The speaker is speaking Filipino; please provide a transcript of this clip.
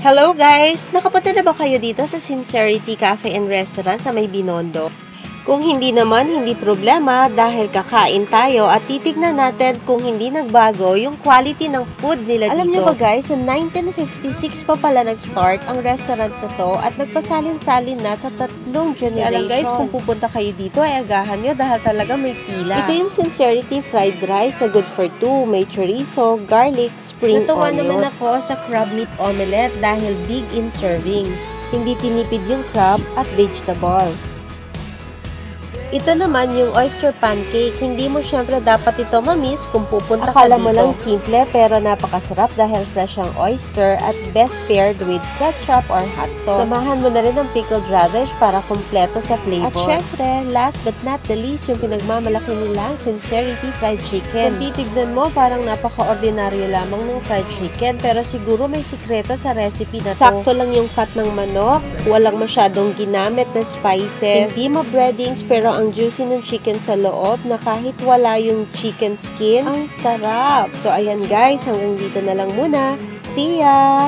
Hello guys! Nakapunta na ba kayo dito sa Sincerity Cafe and Restaurant sa May Binondo? Kung hindi naman, hindi problema dahil kakain tayo at titignan natin kung hindi nagbago yung quality ng food nila dito. Alam niyo ba guys, sa 1956 pa pala nag-start ang restaurant na to at nagpasalin-salin na sa 3 generation. Alam guys, kung pupunta kayo dito ay agahan nyo dahil talaga may pila. Ito yung Sincerity Fried Rice na good for 2. May chorizo, garlic, spring Natuwa onion. naman ako sa crab meat omelette dahil big in servings. Hindi tinipid yung crab at vegetables. Ito naman yung oyster pancake. Hindi mo syempre dapat ito mamiss kung pupunta ka dito. Akala mo lang simple pero napakasarap dahil fresh ang oyster at best paired with ketchup or hot sauce. Samahan mo na rin ng pickled radish para kumpleto sa flavor. At syempre, last but not the least, yung pinagmamalaki nila, Sincerity Fried Chicken. Kung titignan mo, parang napaka-ordinaryo lamang ng fried chicken pero siguro may sikreto sa recipe na to. Sakto lang yung fat ng manok, walang masyadong ginamit na spices, hindi ma-breadings pero ang juicy ng chicken sa loob na kahit wala yung chicken skin, ang sarap. So, ayan guys, hanggang dito na lang muna. See ya!